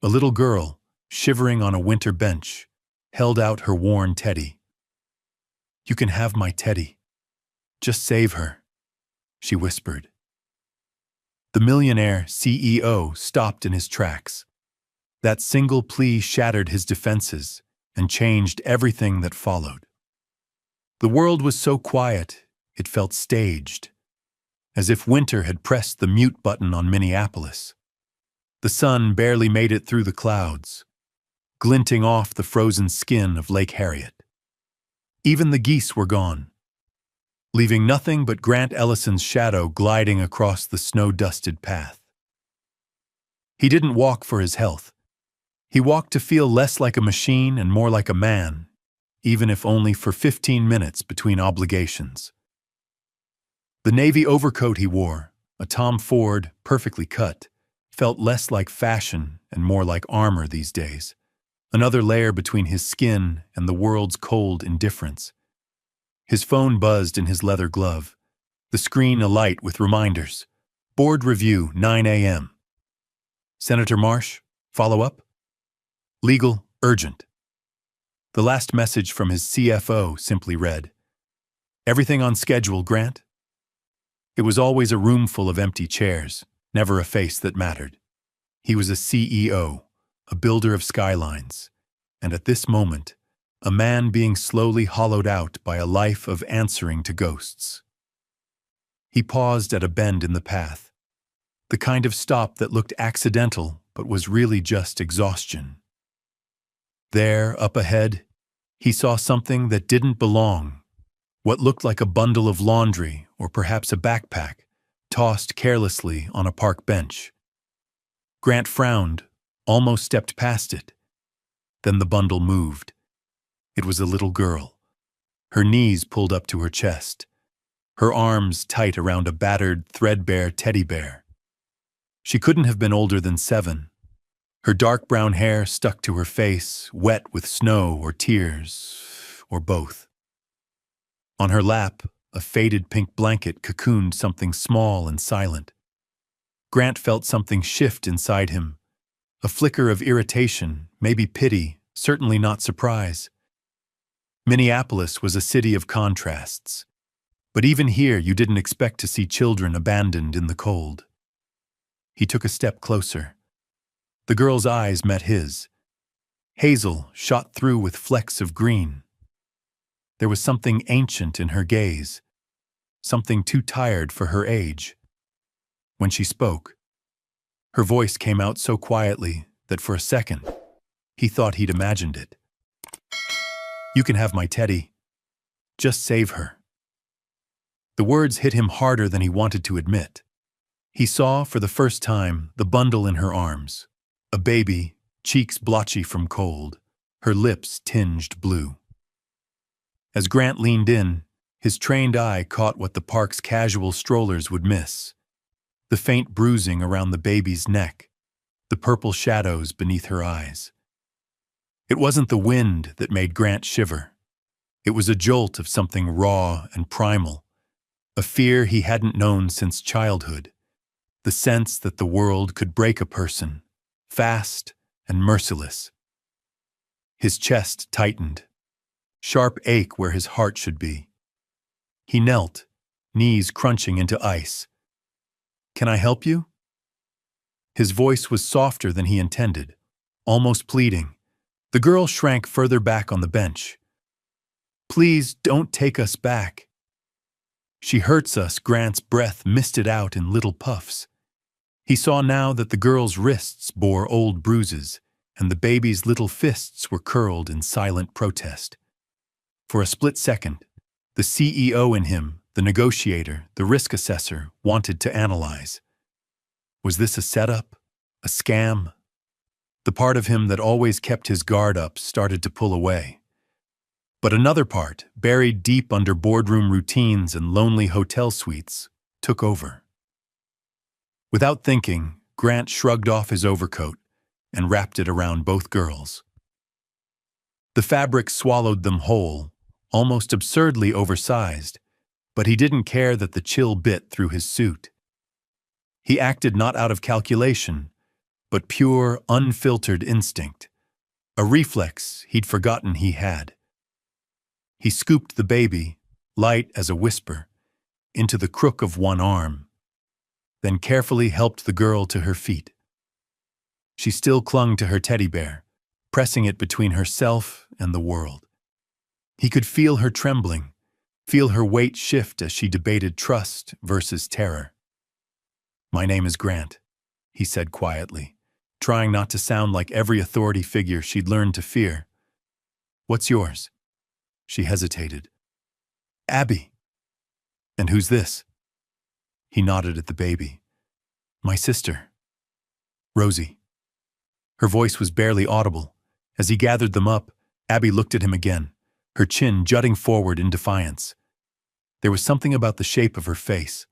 A little girl, shivering on a winter bench, held out her worn teddy. "You can have my teddy. Just save her," she whispered. The Millionaire CEO stopped in his tracks. That single plea shattered his defenses and changed everything that followed. The world was so quiet, it felt staged, as if winter had pressed the mute button on Minneapolis. The sun barely made it through the clouds, glinting off the frozen skin of Lake Harriet. Even the geese were gone, leaving nothing but Grant Ellison's shadow gliding across the snow-dusted path. He didn't walk for his health. He walked to feel less like a machine and more like a man, even if only for 15 minutes between obligations. The navy overcoat he wore, a Tom Ford, perfectly cut, felt less like fashion and more like armor these days, another layer between his skin and the world's cold indifference. His phone buzzed in his leather glove, the screen alight with reminders. Board review, 9 a.m. Senator Marsh, follow up? Legal, urgent. The last message from his CFO simply read, "Everything on schedule, Grant?" It was always a room full of empty chairs, never a face that mattered. He was a CEO, a builder of skylines, and at this moment, a man being slowly hollowed out by a life of answering to ghosts. He paused at a bend in the path, the kind of stop that looked accidental but was really just exhaustion. There, up ahead, he saw something that didn't belong, what looked like a bundle of laundry or perhaps a backpack, tossed carelessly on a park bench. Grant frowned, almost stepped past it. Then the bundle moved. It was a little girl, her knees pulled up to her chest, her arms tight around a battered, threadbare teddy bear. She couldn't have been older than 7. Her dark brown hair stuck to her face, wet with snow or tears, or both. On her lap, a faded pink blanket cocooned something small and silent. Grant felt something shift inside him, a flicker of irritation, maybe pity, certainly not surprise. Minneapolis was a city of contrasts, but even here you didn't expect to see children abandoned in the cold. He took a step closer. The girl's eyes met his. Hazel shot through with flecks of green. There was something ancient in her gaze, something too tired for her age. When she spoke, her voice came out so quietly that for a second, he thought he'd imagined it. "You can have my teddy. Just save her." The words hit him harder than he wanted to admit. He saw, for the first time, the bundle in her arms. A baby, cheeks blotchy from cold, her lips tinged blue. As Grant leaned in, his trained eye caught what the park's casual strollers would miss. The faint bruising around the baby's neck, the purple shadows beneath her eyes. It wasn't the wind that made Grant shiver. It was a jolt of something raw and primal, a fear he hadn't known since childhood, the sense that the world could break a person, fast and merciless. His chest tightened, sharp ache where his heart should be. He knelt, knees crunching into ice. "Can I help you?" His voice was softer than he intended, almost pleading. The girl shrank further back on the bench. "Please don't take us back." "She hurts us," Grant's breath misted out in little puffs. He saw now that the girl's wrists bore old bruises, and the baby's little fists were curled in silent protest. For a split second, the CEO in him, the negotiator, the risk assessor, wanted to analyze. Was this a setup? A scam? The part of him that always kept his guard up started to pull away. But another part, buried deep under boardroom routines and lonely hotel suites, took over. Without thinking, Grant shrugged off his overcoat and wrapped it around both girls. The fabric swallowed them whole, almost absurdly oversized, but he didn't care that the chill bit through his suit. He acted not out of calculation, but pure, unfiltered instinct, a reflex he'd forgotten he had. He scooped the baby, light as a whisper, into the crook of one arm, then carefully helped the girl to her feet. She still clung to her teddy bear, pressing it between herself and the world. He could feel her trembling, feel her weight shift as she debated trust versus terror. "My name is Grant," he said quietly, trying not to sound like every authority figure she'd learned to fear. "What's yours?" She hesitated. "Abby." "And who's this?" He nodded at the baby. "My sister, Rosie." Her voice was barely audible. As he gathered them up, Abby looked at him again, her chin jutting forward in defiance. There was something about the shape of her face,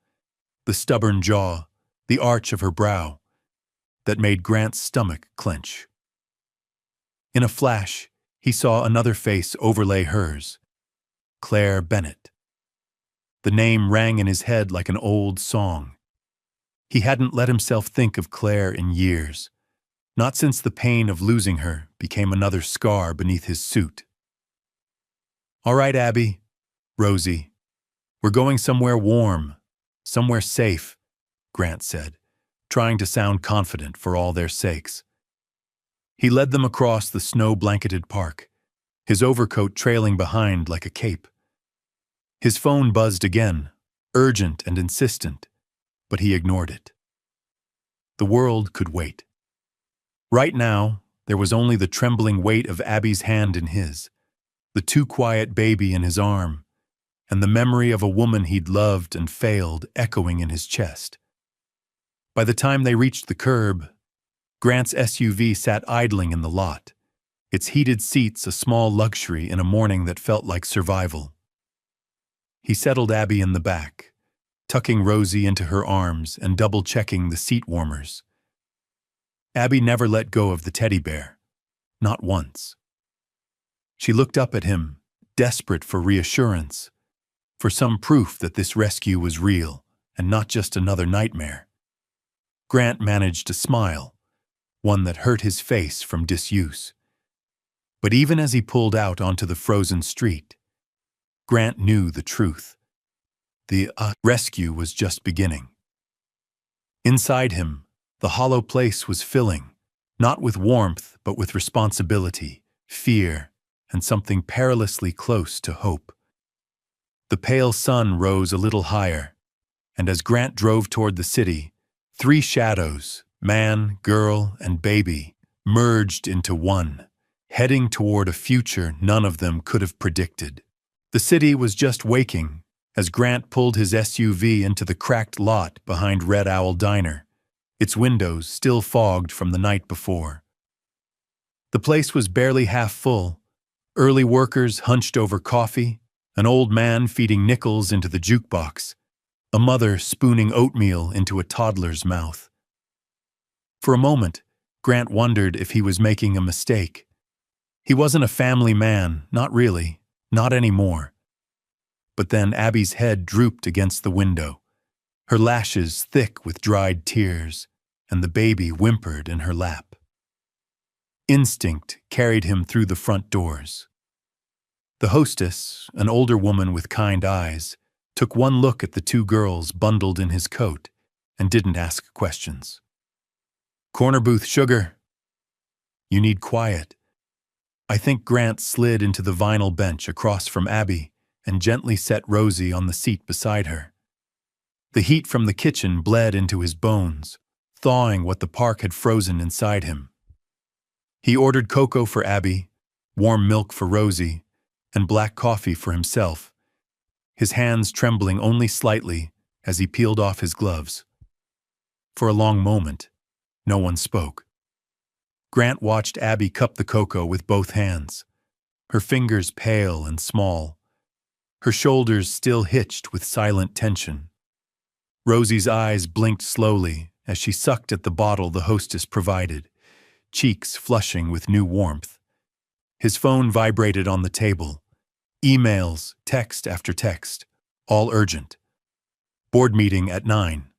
the stubborn jaw, the arch of her brow, that made Grant's stomach clench. In a flash, he saw another face overlay hers, Claire Bennett. The name rang in his head like an old song. He hadn't let himself think of Claire in years, not since the pain of losing her became another scar beneath his suit. "All right, Abby, Rosie, we're going somewhere warm, somewhere safe," Grant said, trying to sound confident for all their sakes. He led them across the snow-blanketed park, his overcoat trailing behind like a cape. His phone buzzed again, urgent and insistent, but he ignored it. The world could wait. Right now, there was only the trembling weight of Abby's hand in his, the too-quiet baby in his arm, and the memory of a woman he'd loved and failed echoing in his chest. By the time they reached the curb, Grant's SUV sat idling in the lot, its heated seats a small luxury in a morning that felt like survival. He settled Abby in the back, tucking Rosie into her arms and double-checking the seat warmers. Abby never let go of the teddy bear, not once. She looked up at him, desperate for reassurance, for some proof that this rescue was real and not just another nightmare. Grant managed to smile, one that hurt his face from disuse. But even as he pulled out onto the frozen street, Grant knew the truth. The rescue was just beginning. Inside him, the hollow place was filling, not with warmth, but with responsibility, fear, and something perilously close to hope. The pale sun rose a little higher, and as Grant drove toward the city, three shadows, man, girl, and baby, merged into one, heading toward a future none of them could have predicted. The city was just waking as Grant pulled his SUV into the cracked lot behind Red Owl Diner, its windows still fogged from the night before. The place was barely half full, early workers hunched over coffee, an old man feeding nickels into the jukebox, a mother spooning oatmeal into a toddler's mouth. For a moment, Grant wondered if he was making a mistake. He wasn't a family man, not really, not anymore. But then Abby's head drooped against the window, her lashes thick with dried tears, and the baby whimpered in her lap. Instinct carried him through the front doors. The hostess, an older woman with kind eyes, took one look at the two girls bundled in his coat and didn't ask questions. "Corner booth sugar." "You need quiet." I think Grant slid into the vinyl bench across from Abby and gently set Rosie on the seat beside her. The heat from the kitchen bled into his bones, thawing what the park had frozen inside him. He ordered cocoa for Abby, warm milk for Rosie, and black coffee for himself, his hands trembling only slightly as he peeled off his gloves. For a long moment, no one spoke. Grant watched Abby cup the cocoa with both hands, her fingers pale and small, her shoulders still hitched with silent tension. Rosie's eyes blinked slowly as she sucked at the bottle the hostess provided, cheeks flushing with new warmth. His phone vibrated on the table. Emails, text after text, all urgent. Board meeting at 9.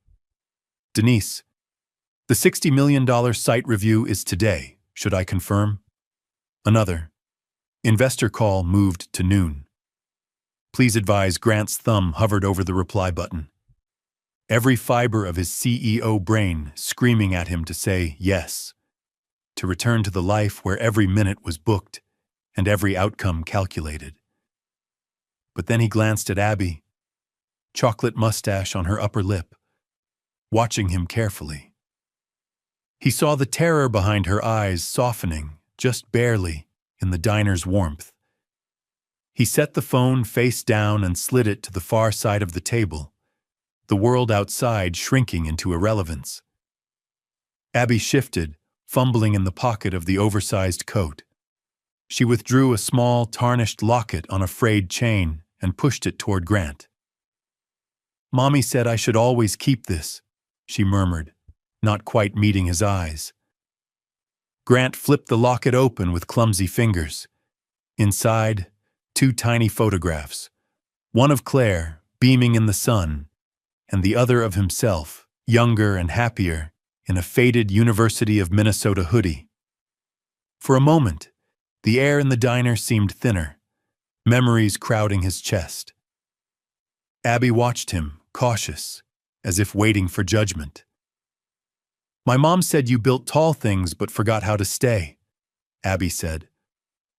"Denise, The $60 million site review is today, should I confirm? Another. Investor call moved to noon. Please advise. Grant's thumb hovered over the reply button. Every fiber of his CEO brain screaming at him to say yes, to return to the life where every minute was booked and every outcome calculated. But then he glanced at Abby, chocolate mustache on her upper lip, watching him carefully. He saw the terror behind her eyes softening, just barely, in the diner's warmth. He set the phone face down and slid it to the far side of the table, the world outside shrinking into irrelevance. Abby shifted, fumbling in the pocket of the oversized coat. She withdrew a small, tarnished locket on a frayed chain and pushed it toward Grant. "Mommy said I should always keep this," she murmured, not quite meeting his eyes. Grant flipped the locket open with clumsy fingers. Inside, 2 tiny photographs, one of Claire, beaming in the sun, and the other of himself, younger and happier, in a faded University of Minnesota hoodie. For a moment, the air in the diner seemed thinner, memories crowding his chest. Abby watched him, cautious, as if waiting for judgment. "My mom said you built tall things but forgot how to stay," Abby said,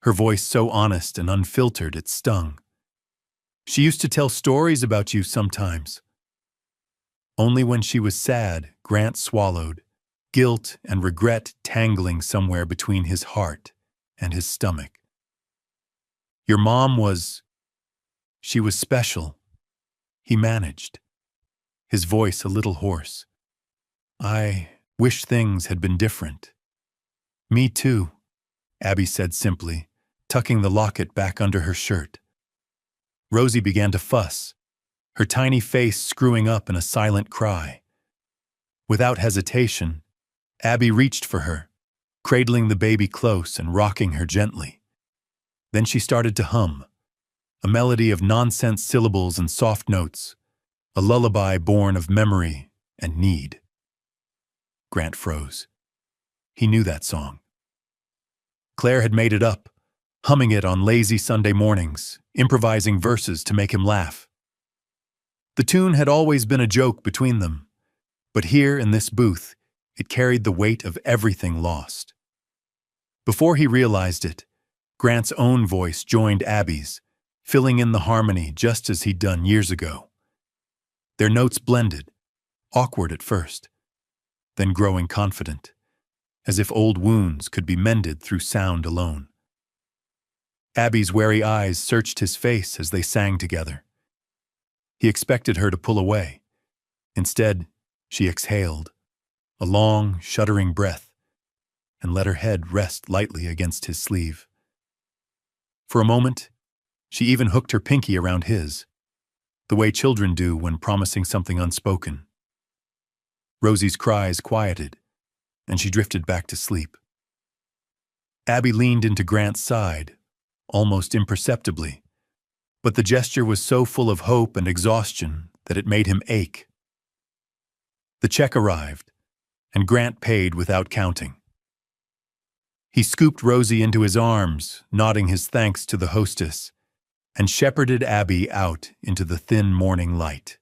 her voice so honest and unfiltered it stung. "She used to tell stories about you sometimes." Only when she was sad, Grant swallowed, guilt and regret tangling somewhere between his heart and his stomach. "Your mom was... she was special," he managed, his voice a little hoarse. "I wish things had been different." "Me too," Abby said simply, tucking the locket back under her shirt. Rosie began to fuss, her tiny face screwing up in a silent cry. Without hesitation, Abby reached for her, cradling the baby close and rocking her gently. Then she started to hum, a melody of nonsense syllables and soft notes, a lullaby born of memory and need. Grant froze. He knew that song. Claire had made it up, humming it on lazy Sunday mornings, improvising verses to make him laugh. The tune had always been a joke between them, but here in this booth, it carried the weight of everything lost. Before he realized it, Grant's own voice joined Abby's, filling in the harmony just as he'd done years ago. Their notes blended, awkward at first, then growing confident, as if old wounds could be mended through sound alone. Abby's wary eyes searched his face as they sang together. He expected her to pull away. Instead, she exhaled, a long, shuddering breath, and let her head rest lightly against his sleeve. For a moment, she even hooked her pinky around his, the way children do when promising something unspoken. Rosie's cries quieted, and she drifted back to sleep. Abby leaned into Grant's side, almost imperceptibly, but the gesture was so full of hope and exhaustion that it made him ache. The check arrived, and Grant paid without counting. He scooped Rosie into his arms, nodding his thanks to the hostess, and shepherded Abby out into the thin morning light.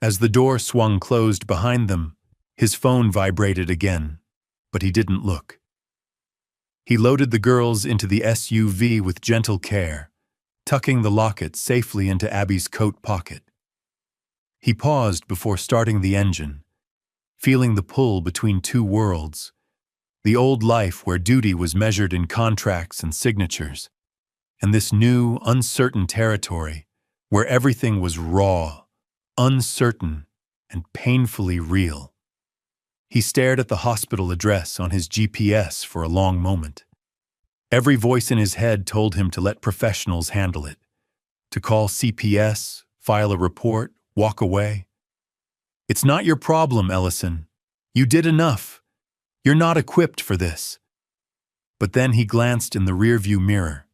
As the door swung closed behind them, his phone vibrated again, but he didn't look. He loaded the girls into the SUV with gentle care, tucking the locket safely into Abby's coat pocket. He paused before starting the engine, feeling the pull between two worlds, the old life where duty was measured in contracts and signatures, and this new, uncertain territory where everything was raw, uncertain, and painfully real. He stared at the hospital address on his GPS for a long moment. Every voice in his head told him to let professionals handle it, to call CPS, file a report, walk away. "It's not your problem, Ellison. You did enough. You're not equipped for this." But then he glanced in the rearview mirror.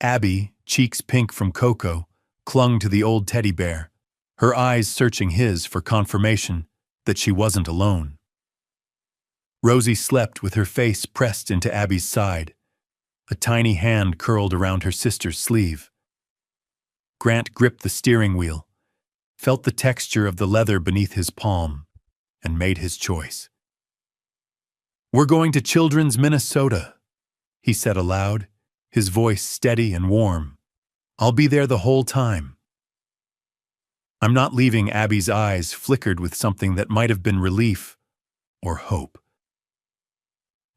Abby, cheeks pink from cocoa, clung to the old teddy bear, her eyes searching his for confirmation that she wasn't alone. Rosie slept with her face pressed into Abby's side, a tiny hand curled around her sister's sleeve. Grant gripped the steering wheel, felt the texture of the leather beneath his palm, and made his choice. "We're going to Children's Minnesota," he said aloud, his voice steady and warm. "I'll be there the whole time." "I'm not leaving." Abby's eyes flickered with something that might have been relief or hope.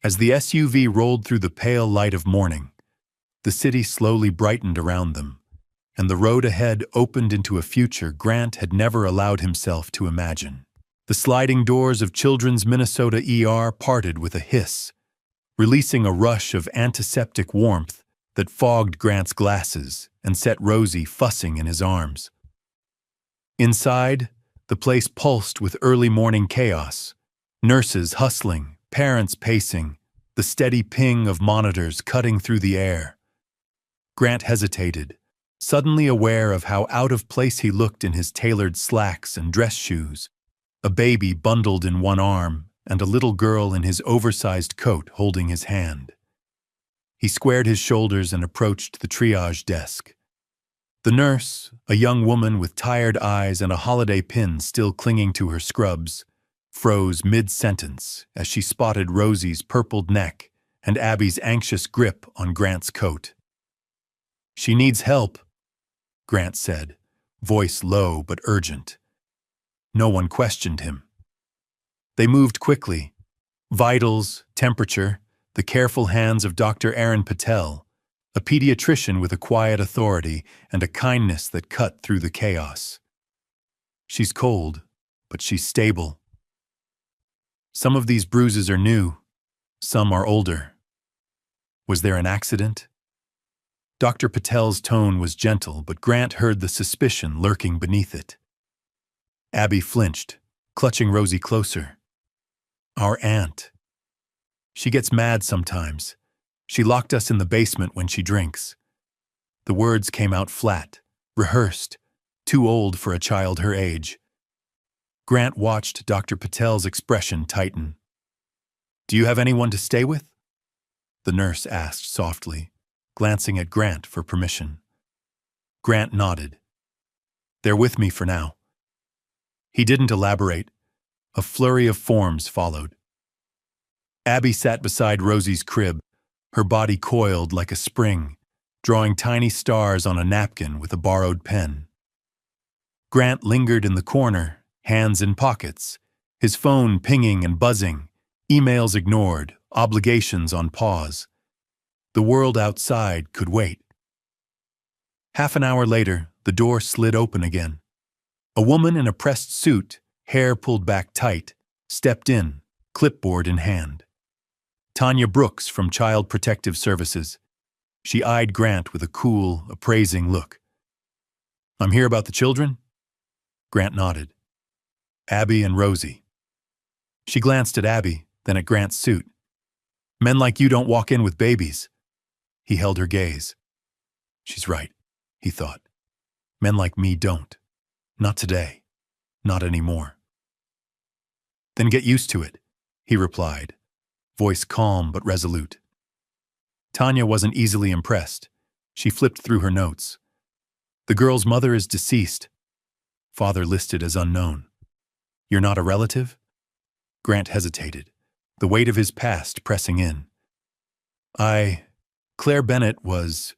As the SUV rolled through the pale light of morning, the city slowly brightened around them, and the road ahead opened into a future Grant had never allowed himself to imagine. The sliding doors of Children's Minnesota ER parted with a hiss, releasing a rush of antiseptic warmth that fogged Grant's glasses and set Rosie fussing in his arms. Inside, the place pulsed with early morning chaos, nurses hustling, parents pacing, the steady ping of monitors cutting through the air. Grant hesitated, suddenly aware of how out of place he looked in his tailored slacks and dress shoes, a baby bundled in one arm and a little girl in his oversized coat holding his hand. He squared his shoulders and approached the triage desk. The nurse, a young woman with tired eyes and a holiday pin still clinging to her scrubs, froze mid-sentence as she spotted Rosie's purpled neck and Abby's anxious grip on Grant's coat. "She needs help," Grant said, voice low but urgent. No one questioned him. They moved quickly. Vitals, temperature, the careful hands of Dr. Aaron Patel, a pediatrician with a quiet authority and a kindness that cut through the chaos. "She's cold, but she's stable. Some of these bruises are new, some are older. Was there an accident?" Dr. Patel's tone was gentle, but Grant heard the suspicion lurking beneath it. Abby flinched, clutching Rosie closer. "Our aunt. She gets mad sometimes. She locked us in the basement when she drinks." The words came out flat, rehearsed, too old for a child her age. Grant watched Dr. Patel's expression tighten. "Do you have anyone to stay with?" the nurse asked softly, glancing at Grant for permission. Grant nodded. "They're with me for now." He didn't elaborate. A flurry of forms followed. Abby sat beside Rosie's crib, her body coiled like a spring, drawing tiny stars on a napkin with a borrowed pen. Grant lingered in the corner, hands in pockets, his phone pinging and buzzing, emails ignored, obligations on pause. The world outside could wait. Half an hour later, the door slid open again. A woman in a pressed suit, hair pulled back tight, stepped in, clipboard in hand. Tanya Brooks from Child Protective Services. She eyed Grant with a cool, appraising look. "I'm here about the children?" Grant nodded. "Abby and Rosie." She glanced at Abby, then at Grant's suit. "Men like you don't walk in with babies." He held her gaze. "She's right," he thought. "Men like me don't. Not today. Not anymore." "Then get used to it," he replied, voice calm but resolute. Tanya wasn't easily impressed. She flipped through her notes. "The girl's mother is deceased. Father listed as unknown. You're not a relative?" Grant hesitated, the weight of his past pressing in. Claire Bennett was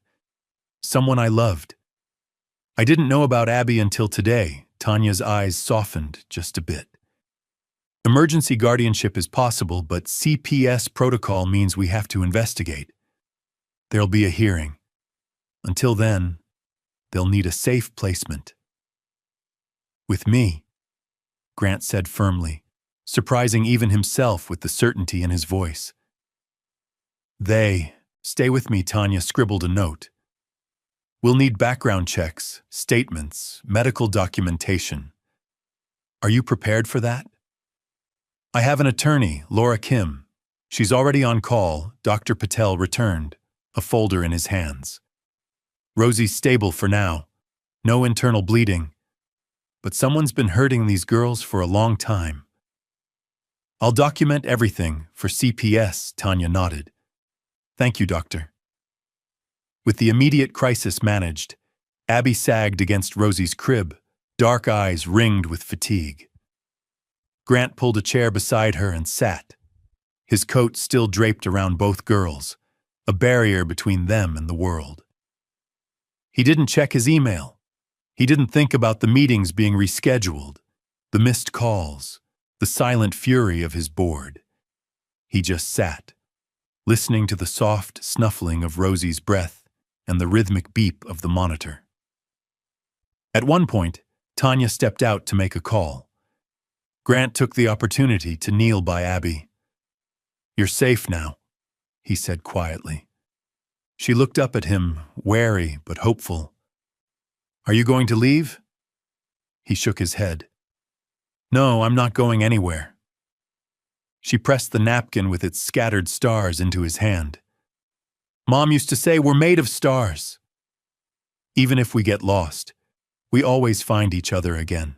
someone I loved. I didn't know about Abby until today." Tanya's eyes softened just a bit. "Emergency guardianship is possible, but CPS protocol means we have to investigate. There'll be a hearing. Until then, they'll need a safe placement." "With me," Grant said firmly, surprising even himself with the certainty in his voice. Stay with me," Tanya scribbled a note. "We'll need background checks, statements, medical documentation. Are you prepared for that?" "I have an attorney, Laura Kim. She's already on call," Dr. Patel returned, a folder in his hands. "Rosie's stable for now. No internal bleeding. But someone's been hurting these girls for a long time." I'll document everything for CPS, Tanya nodded. Thank you, Doctor. With the immediate crisis managed, Abby sagged against Rosie's crib, dark eyes ringed with fatigue. Grant pulled a chair beside her and sat, his coat still draped around both girls, a barrier between them and the world. He didn't check his email. He didn't think about the meetings being rescheduled, the missed calls, the silent fury of his board. He just sat, listening to the soft snuffling of Rosie's breath and the rhythmic beep of the monitor. At one point, Tanya stepped out to make a call. Grant took the opportunity to kneel by Abby. "You're safe now," he said quietly. She looked up at him, wary but hopeful. "Are you going to leave?" He shook his head. "No, I'm not going anywhere." She pressed the napkin with its scattered stars into his hand. "Mom used to say we're made of stars. Even if we get lost, we always find each other again."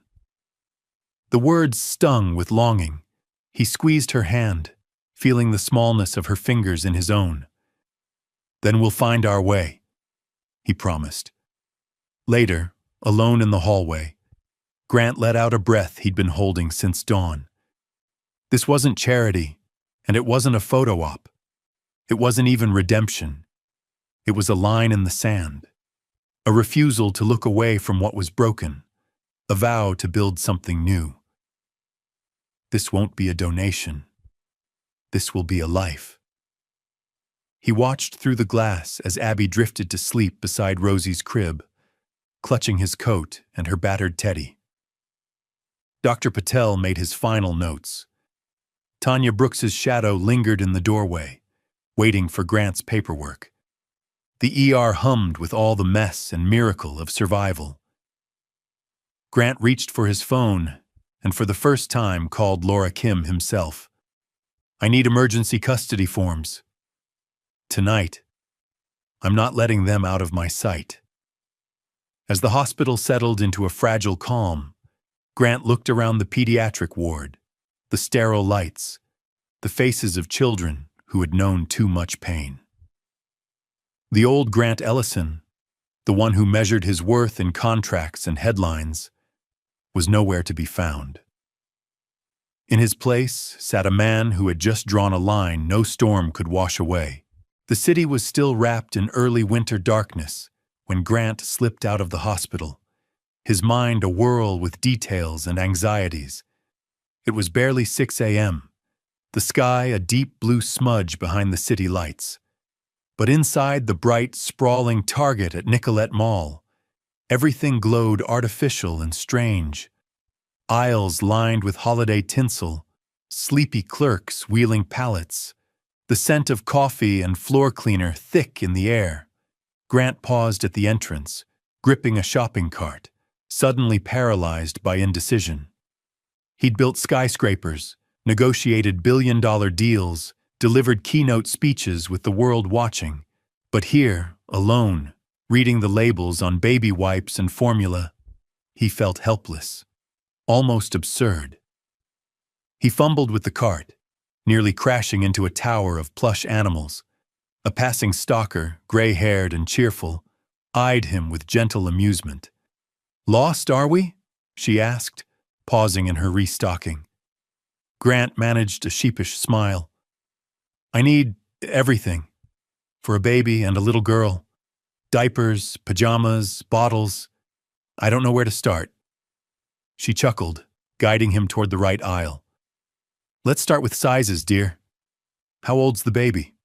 The words stung with longing. He squeezed her hand, feeling the smallness of her fingers in his own. "Then we'll find our way," he promised. Later, alone in the hallway, Grant let out a breath he'd been holding since dawn. This wasn't charity, and it wasn't a photo op. It wasn't even redemption. It was a line in the sand, a refusal to look away from what was broken, a vow to build something new. This won't be a donation. This will be a life. He watched through the glass as Abby drifted to sleep beside Rosie's crib, clutching his coat and her battered teddy. Dr. Patel made his final notes. Tanya Brooks's shadow lingered in the doorway, waiting for Grant's paperwork. The ER hummed with all the mess and miracle of survival. Grant reached for his phone and for the first time called Laura Kim himself. "I need emergency custody forms. Tonight, I'm not letting them out of my sight." As the hospital settled into a fragile calm, Grant looked around the pediatric ward, the sterile lights, the faces of children who had known too much pain. The old Grant Ellison, the one who measured his worth in contracts and headlines, was nowhere to be found. In his place sat a man who had just drawn a line no storm could wash away. The city was still wrapped in early winter darkness when Grant slipped out of the hospital, his mind awhirl with details and anxieties. It was barely 6 a.m., the sky a deep blue smudge behind the city lights. But inside the bright, sprawling Target at Nicollet Mall, everything glowed artificial and strange. Aisles lined with holiday tinsel, sleepy clerks wheeling pallets, the scent of coffee and floor cleaner thick in the air. Grant paused at the entrance, gripping a shopping cart, suddenly paralyzed by indecision. He'd built skyscrapers, negotiated billion-dollar deals, delivered keynote speeches with the world watching. But here, alone, reading the labels on baby wipes and formula, he felt helpless, almost absurd. He fumbled with the cart, nearly crashing into a tower of plush animals. A passing stalker, gray-haired and cheerful, eyed him with gentle amusement. "Lost, are we?" she asked, pausing in her restocking. Grant managed a sheepish smile. "I need everything. For a baby and a little girl. Diapers, pajamas, bottles. I don't know where to start." She chuckled, guiding him toward the right aisle. "Let's start with sizes, dear. How old's the baby?"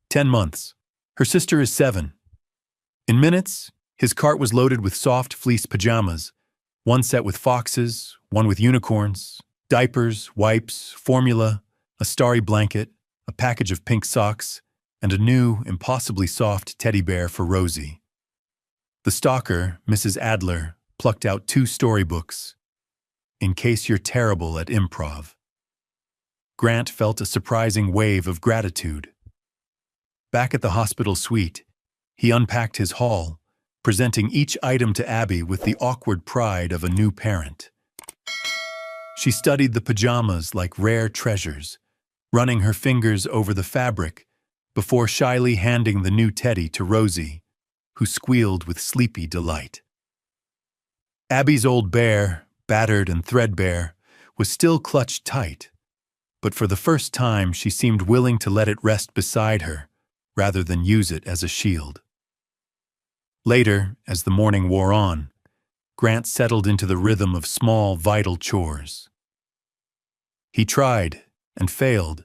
10 months. Her sister is 7. In minutes, his cart was loaded with soft fleece pajamas, one set with foxes, one with unicorns, diapers, wipes, formula, a starry blanket, a package of pink socks, and a new, impossibly soft teddy bear for Rosie. The stalker, Mrs. Adler, plucked out 2 storybooks. In case you're terrible at improv. Grant felt a surprising wave of gratitude. Back at the hospital suite, he unpacked his haul, presenting each item to Abby with the awkward pride of a new parent. She studied the pajamas like rare treasures, running her fingers over the fabric before shyly handing the new teddy to Rosie, who squealed with sleepy delight. Abby's old bear, battered and threadbare, was still clutched tight, but for the first time she seemed willing to let it rest beside her rather than use it as a shield. Later, as the morning wore on, Grant settled into the rhythm of small, vital chores. He tried, and failed,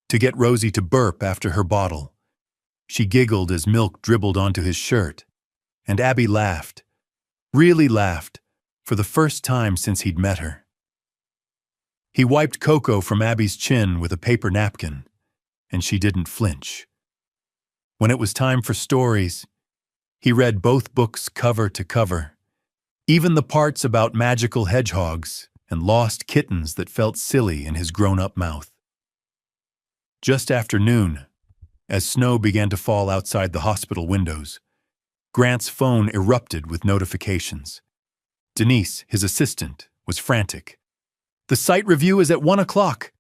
to get Rosie to burp after her bottle. She giggled as milk dribbled onto his shirt, and Abby laughed, really laughed, for the first time since he'd met her. He wiped cocoa from Abby's chin with a paper napkin, and she didn't flinch. When it was time for stories, he read both books cover to cover, even the parts about magical hedgehogs and lost kittens that felt silly in his grown-up mouth. Just after noon, as snow began to fall outside the hospital windows, Grant's phone erupted with notifications. Denise, his assistant, was frantic. "The site review is at 1 o'clock.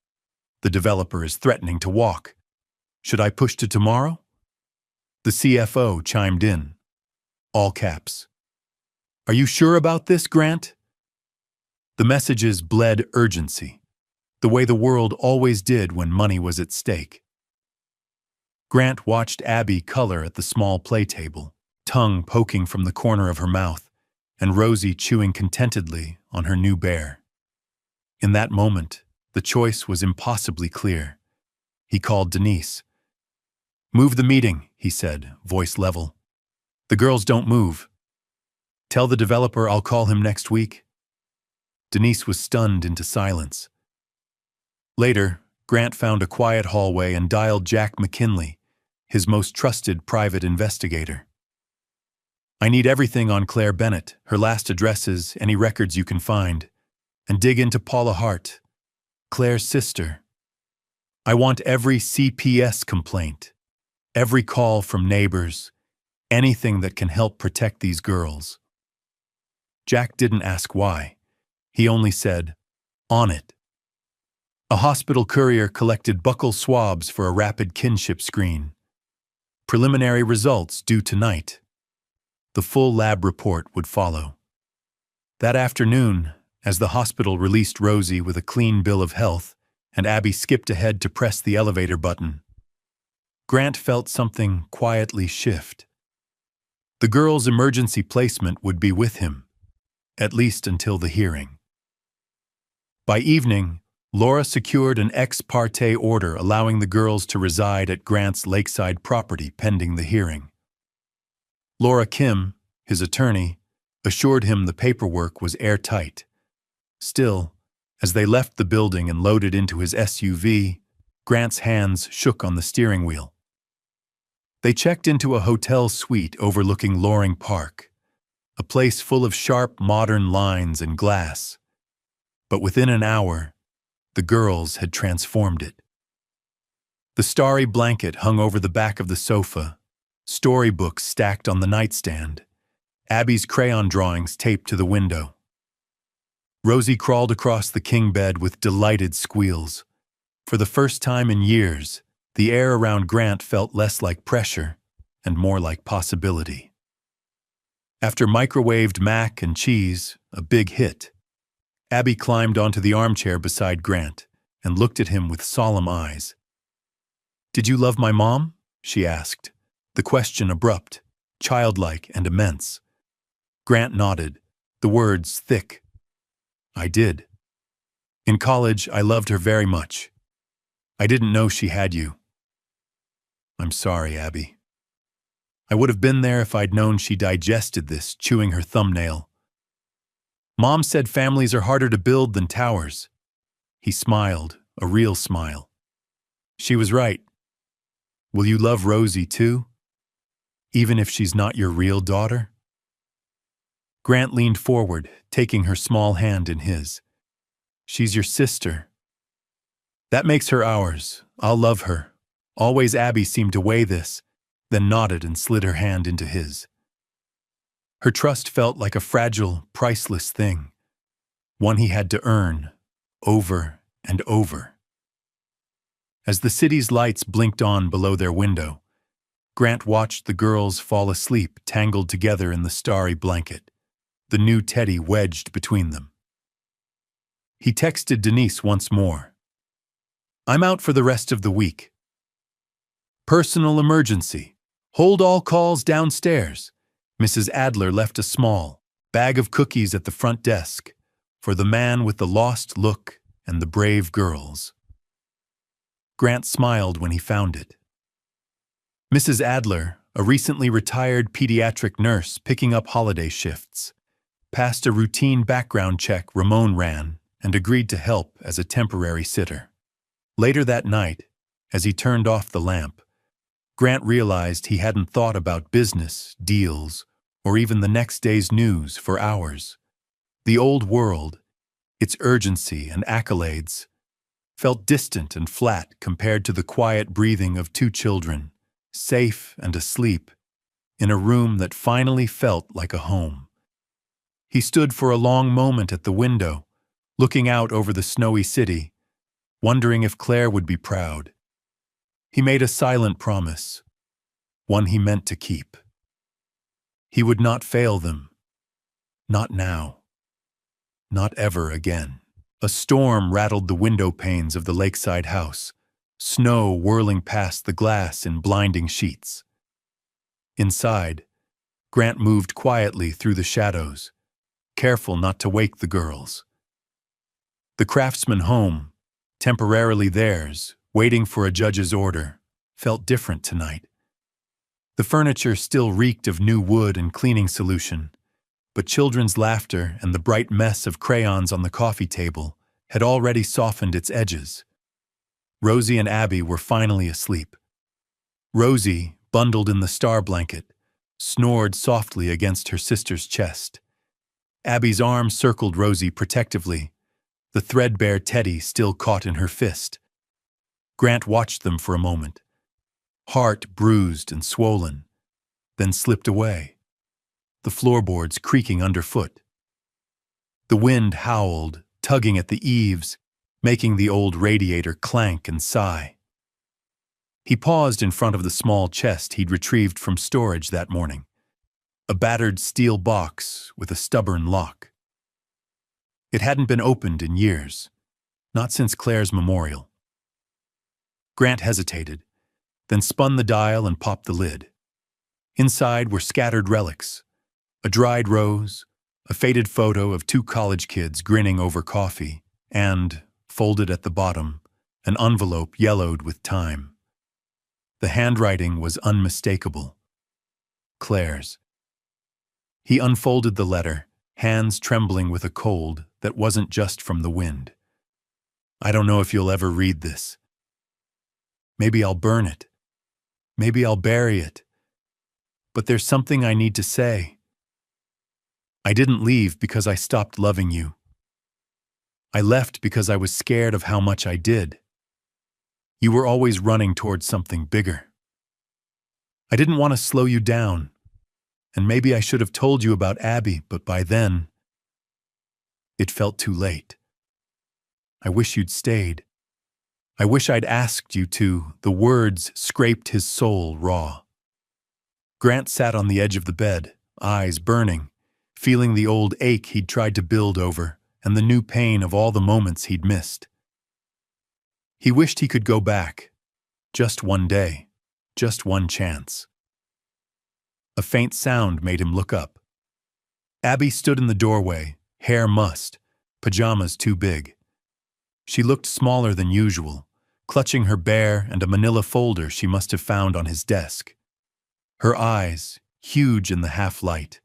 The developer is threatening to walk. Should I push to tomorrow?" The CFO chimed in, all caps. "Are you sure about this, Grant?" The messages bled urgency, the way the world always did when money was at stake. Grant watched Abby color at the small play table, tongue poking from the corner of her mouth, and Rosie chewing contentedly on her new bear. In that moment, the choice was impossibly clear. He called Denise. "Move the meeting," he said, voice level. "The girls don't move. Tell the developer I'll call him next week." Denise was stunned into silence. Later, Grant found a quiet hallway and dialed Jack McKinley, his most trusted private investigator. "I need everything on Claire Bennett, her last addresses, any records you can find, and dig into Paula Hart, Claire's sister. I want every CPS complaint, every call from neighbors, anything that can help protect these girls." Jack didn't ask why. He only said, "On it." A hospital courier collected buccal swabs for a rapid kinship screen. Preliminary results due tonight. The full lab report would follow. That afternoon, as the hospital released Rosie with a clean bill of health, and Abby skipped ahead to press the elevator button, Grant felt something quietly shift. The girl's emergency placement would be with him, at least until the hearing. By evening, Laura secured an ex parte order allowing the girls to reside at Grant's lakeside property pending the hearing. Laura Kim, his attorney, assured him the paperwork was airtight. Still, as they left the building and loaded into his SUV, Grant's hands shook on the steering wheel. They checked into a hotel suite overlooking Loring Park, a place full of sharp modern lines and glass. But within an hour, the girls had transformed it. The starry blanket hung over the back of the sofa, storybooks stacked on the nightstand, Abby's crayon drawings taped to the window. Rosie crawled across the king bed with delighted squeals. For the first time in years, the air around Grant felt less like pressure and more like possibility. After microwaved mac and cheese, a big hit, Abby climbed onto the armchair beside Grant and looked at him with solemn eyes. "Did you love my mom?" she asked, the question abrupt, childlike and immense. Grant nodded, the words thick. "I did. In college, I loved her very much. I didn't know she had you." "I'm sorry, Abby. I would have been there if I'd known she digested this," chewing her thumbnail. "Mom said families are harder to build than towers." He smiled, a real smile. "She was right. Will you love Rosie too? Even if she's not your real daughter?" Grant leaned forward, taking her small hand in his. "She's your sister. That makes her ours. I'll love her." Always Abby seemed to weigh this, then nodded and slid her hand into his. Her trust felt like a fragile, priceless thing, one he had to earn, over and over. As the city's lights blinked on below their window, Grant watched the girls fall asleep tangled together in the starry blanket, the new teddy wedged between them. He texted Denise once more. "I'm out for the rest of the week. Personal emergency. Hold all calls downstairs." Mrs. Adler left a small bag of cookies at the front desk for the man with the lost look and the brave girls. Grant smiled when he found it. Mrs. Adler, a recently retired pediatric nurse picking up holiday shifts, passed a routine background check Ramon ran and agreed to help as a temporary sitter. Later that night, as he turned off the lamp, Grant realized he hadn't thought about business, deals, or even the next day's news for hours. The old world, its urgency and accolades, felt distant and flat compared to the quiet breathing of two children, safe and asleep, in a room that finally felt like a home. He stood for a long moment at the window, looking out over the snowy city, wondering if Claire would be proud. He made a silent promise, one he meant to keep. He would not fail them. Not now. Not ever again. A storm rattled the window panes of the lakeside house, snow whirling past the glass in blinding sheets. Inside, Grant moved quietly through the shadows, careful not to wake the girls. The Craftsman home, temporarily theirs, waiting for a judge's order, felt different tonight. The furniture still reeked of new wood and cleaning solution, but children's laughter and the bright mess of crayons on the coffee table had already softened its edges. Rosie and Abby were finally asleep. Rosie, bundled in the star blanket, snored softly against her sister's chest. Abby's arm circled Rosie protectively, the threadbare teddy still caught in her fist. Grant watched them for a moment, heart bruised and swollen, then slipped away, the floorboards creaking underfoot. The wind howled, tugging at the eaves, making the old radiator clank and sigh. He paused in front of the small chest he'd retrieved from storage that morning, a battered steel box with a stubborn lock. It hadn't been opened in years, not since Claire's memorial. Grant hesitated, then spun the dial and popped the lid. Inside were scattered relics, a dried rose, a faded photo of two college kids grinning over coffee, and, folded at the bottom, an envelope yellowed with time. The handwriting was unmistakable. Claire's. He unfolded the letter, hands trembling with a cold that wasn't just from the wind. "I don't know if you'll ever read this. Maybe I'll burn it. Maybe I'll bury it. But there's something I need to say. I didn't leave because I stopped loving you. I left because I was scared of how much I did. You were always running towards something bigger. I didn't want to slow you down, and maybe I should have told you about Abby, but by then, it felt too late. I wish you'd stayed. I wish I'd asked you to." The words scraped his soul raw. Grant sat on the edge of the bed, eyes burning, feeling the old ache he'd tried to build over and the new pain of all the moments he'd missed. He wished he could go back. Just one day. Just one chance. A faint sound made him look up. Abby stood in the doorway, hair mussed, pajamas too big. She looked smaller than usual, clutching her bear and a manila folder she must have found on his desk. Her eyes, huge in the half-light,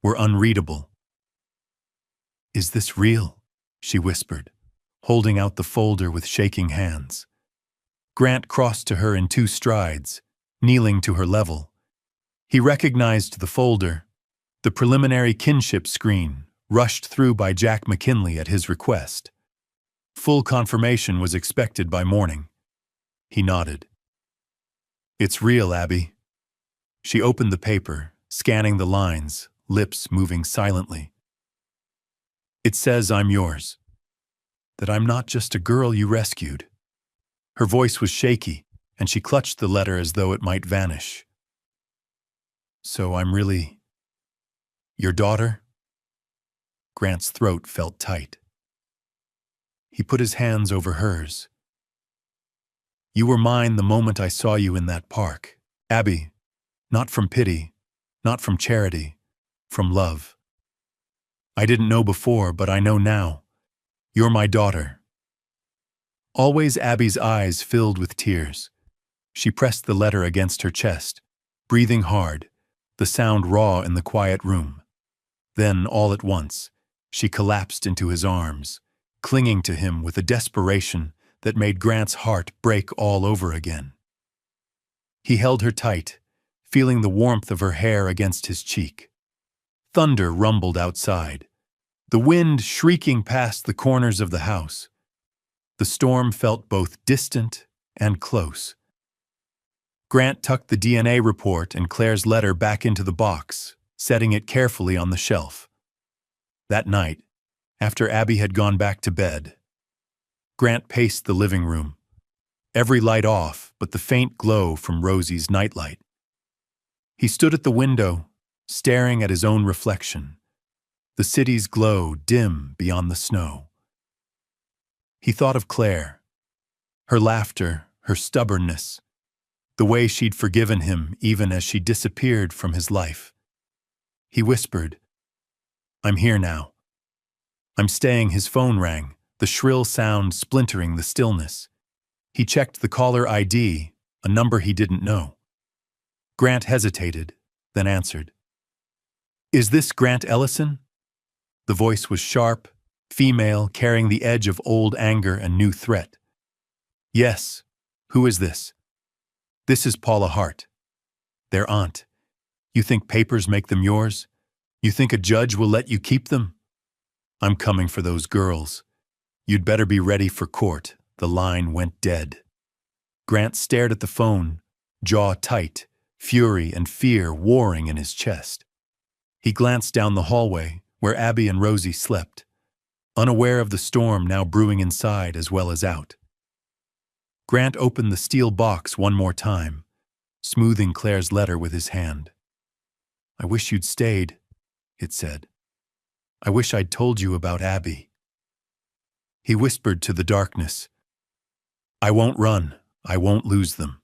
were unreadable. "Is this real?" she whispered, holding out the folder with shaking hands. Grant crossed to her in 2 strides, kneeling to her level. He recognized the folder, the preliminary kinship screen, rushed through by Jack McKinley at his request. Full confirmation was expected by morning. He nodded. "It's real, Abby." She opened the paper, scanning the lines, lips moving silently. "It says I'm yours. that I'm not just a girl you rescued." Her voice was shaky, and she clutched the letter as though it might vanish. "So I'm really your daughter?" Grant's throat felt tight. He put his hands over hers. "You were mine the moment I saw you in that park. Abby, not from pity, not from charity, from love. I didn't know before, but I know now. You're my daughter." Always Abby's eyes filled with tears. She pressed the letter against her chest, breathing hard, the sound raw in the quiet room. Then, all at once, she collapsed into his arms, clinging to him with a desperation that made Grant's heart break all over again. He held her tight, feeling the warmth of her hair against his cheek. Thunder rumbled outside, the wind shrieking past the corners of the house. The storm felt both distant and close. Grant tucked the DNA report and Claire's letter back into the box, setting it carefully on the shelf. That night, after Abby had gone back to bed, Grant paced the living room, every light off but the faint glow from Rosie's nightlight. He stood at the window, staring at his own reflection, the city's glow dim beyond the snow. He thought of Claire, her laughter, her stubbornness, the way she'd forgiven him even as she disappeared from his life. He whispered, "I'm here now." "I'm staying." His phone rang, the shrill sound splintering the stillness. He checked the caller ID, a number he didn't know. Grant hesitated, then answered. "Is this Grant Ellison?" The voice was sharp, female, carrying the edge of old anger and new threat. "Yes. Who is this?" "This is Paula Hart. Their aunt. You think papers make them yours? You think a judge will let you keep them? I'm coming for those girls. You'd better be ready for court." The line went dead. Grant stared at the phone, jaw tight, fury and fear warring in his chest. He glanced down the hallway, where Abby and Rosie slept, unaware of the storm now brewing inside as well as out. Grant opened the steel box one more time, smoothing Claire's letter with his hand. "I wish you'd stayed," it said. "I wish I'd told you about Abby." He whispered to the darkness, "I won't run. I won't lose them."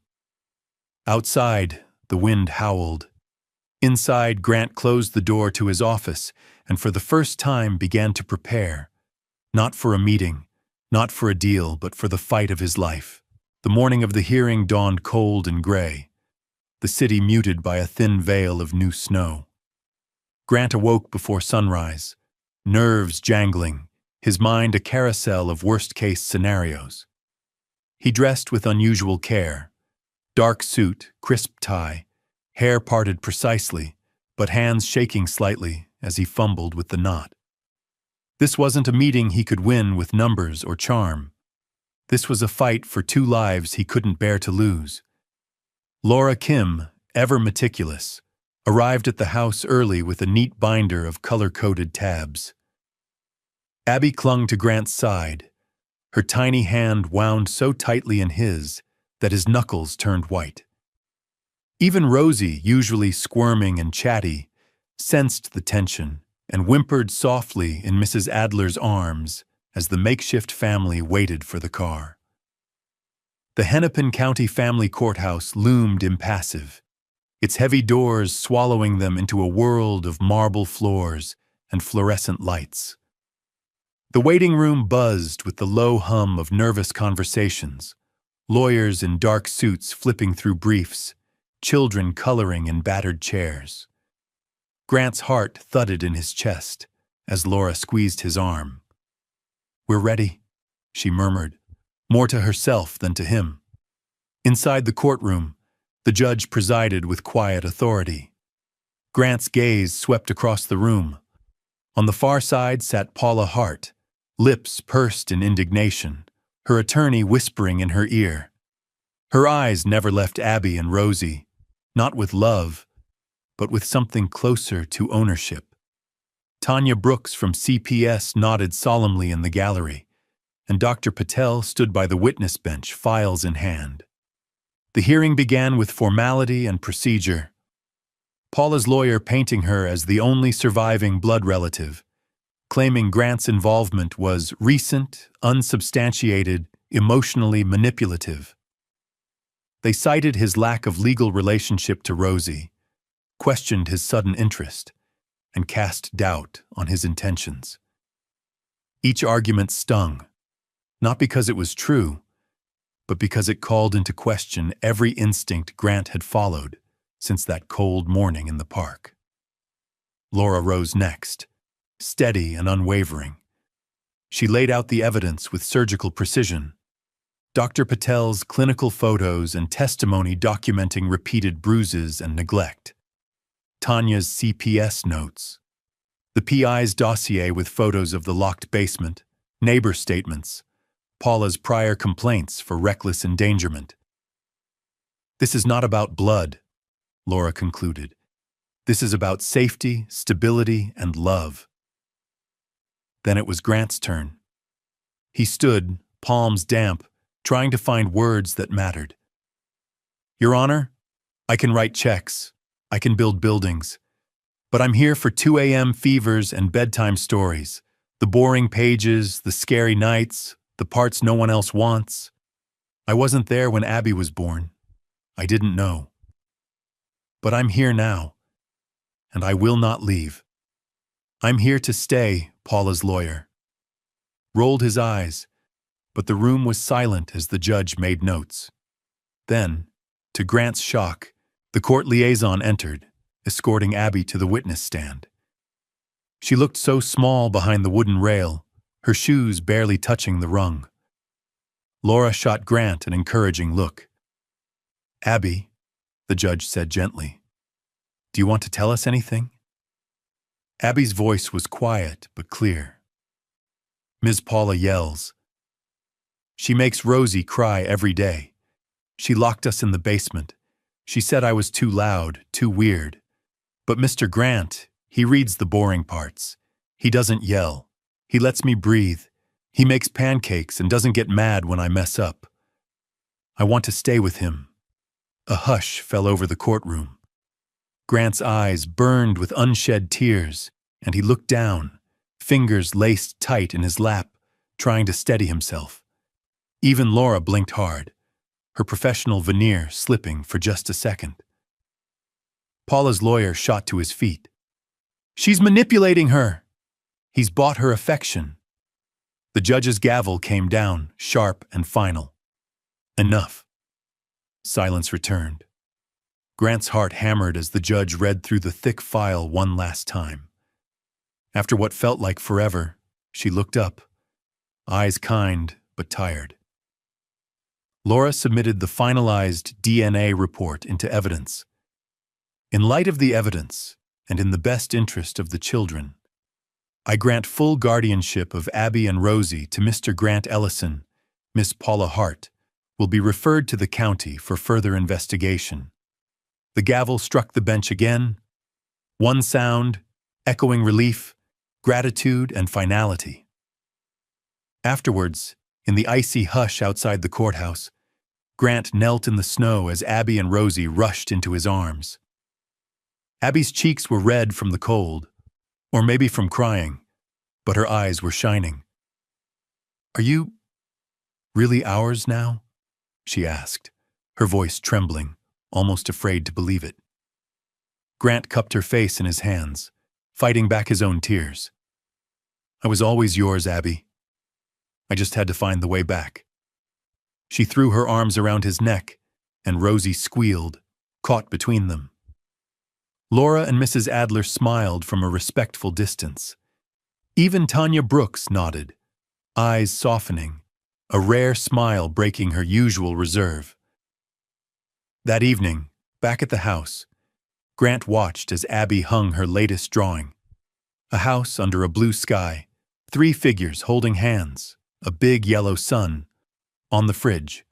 Outside, the wind howled. Inside, Grant closed the door to his office and for the first time began to prepare, not for a meeting, not for a deal, but for the fight of his life. The morning of the hearing dawned cold and gray, the city muted by a thin veil of new snow. Grant awoke before sunrise, nerves jangling, his mind a carousel of worst-case scenarios. He dressed with unusual care, dark suit, crisp tie, hair parted precisely, but hands shaking slightly as he fumbled with the knot. This wasn't a meeting he could win with numbers or charm. This was a fight for two lives he couldn't bear to lose. Laura Kim, ever meticulous, arrived at the house early with a neat binder of color-coded tabs. Abby clung to Grant's side, her tiny hand wound so tightly in his that his knuckles turned white. Even Rosie, usually squirming and chatty, sensed the tension and whimpered softly in Mrs. Adler's arms as the makeshift family waited for the car. The Hennepin County Family Courthouse loomed impassive, its heavy doors swallowing them into a world of marble floors and fluorescent lights. The waiting room buzzed with the low hum of nervous conversations, lawyers in dark suits flipping through briefs, children coloring in battered chairs. Grant's heart thudded in his chest as Laura squeezed his arm. "We're ready," she murmured, more to herself than to him. Inside the courtroom, the judge presided with quiet authority. Grant's gaze swept across the room. On the far side sat Paula Hart, lips pursed in indignation, her attorney whispering in her ear. Her eyes never left Abby and Rosie, not with love, but with something closer to ownership. Tanya Brooks from CPS nodded solemnly in the gallery, and Dr. Patel stood by the witness bench, files in hand. The hearing began with formality and procedure. Paula's lawyer painting her as the only surviving blood relative, claiming Grant's involvement was recent, unsubstantiated, emotionally manipulative. They cited his lack of legal relationship to Rosie, questioned his sudden interest, and cast doubt on his intentions. Each argument stung, not because it was true, but because it called into question every instinct Grant had followed since that cold morning in the park. Laura rose next, steady and unwavering. She laid out the evidence with surgical precision. Dr. Patel's clinical photos and testimony documenting repeated bruises and neglect. Tanya's CPS notes. The PI's dossier with photos of the locked basement, neighbor statements, Paula's prior complaints for reckless endangerment. This is not about blood, Laura concluded. This is about safety, stability, and love. Then it was Grant's turn. He stood, palms damp, trying to find words that mattered. Your Honor, I can write checks, I can build buildings, but I'm here for 2 a.m. fevers and bedtime stories, the boring pages, the scary nights, the parts no one else wants. I wasn't there when Abby was born. I didn't know. But I'm here now, and I will not leave. I'm here to stay, Paula's lawyer. Rolled his eyes, but the room was silent as the judge made notes. Then, to Grant's shock, the court liaison entered, escorting Abby to the witness stand. She looked so small behind the wooden rail, her shoes barely touching the rung. Laura shot Grant an encouraging look. Abby, the judge said gently, do you want to tell us anything? Abby's voice was quiet but clear. Ms. Paula yells. She makes Rosie cry every day. She locked us in the basement. She said I was too loud, too weird. But Mr. Grant, he reads the boring parts. He doesn't yell. He lets me breathe. He makes pancakes and doesn't get mad when I mess up. I want to stay with him. A hush fell over the courtroom. Grant's eyes burned with unshed tears, and he looked down, fingers laced tight in his lap, trying to steady himself. Even Laura blinked hard, her professional veneer slipping for just a second. Paula's lawyer shot to his feet. She's manipulating her. He's bought her affection. The judge's gavel came down, sharp and final. Enough. Silence returned. Grant's heart hammered as the judge read through the thick file one last time. After what felt like forever, she looked up, eyes kind but tired. Laura submitted the finalized DNA report into evidence. In light of the evidence, and in the best interest of the children, I grant full guardianship of Abby and Rosie to Mr. Grant Ellison. Miss Paula Hart will be referred to the county for further investigation. The gavel struck the bench again. One sound, echoing relief, gratitude, and finality. Afterwards, in the icy hush outside the courthouse, Grant knelt in the snow as Abby and Rosie rushed into his arms. Abby's cheeks were red from the cold, or maybe from crying, but her eyes were shining. Are you really ours now? She asked, her voice trembling, almost afraid to believe it. Grant cupped her face in his hands, fighting back his own tears. I was always yours, Abby. I just had to find the way back. She threw her arms around his neck, and Rosie squealed, caught between them. Laura and Mrs. Adler smiled from a respectful distance. Even Tanya Brooks nodded, eyes softening, a rare smile breaking her usual reserve. That evening, back at the house, Grant watched as Abby hung her latest drawing. A house under a blue sky, 3 figures holding hands, a big yellow sun, on the fridge.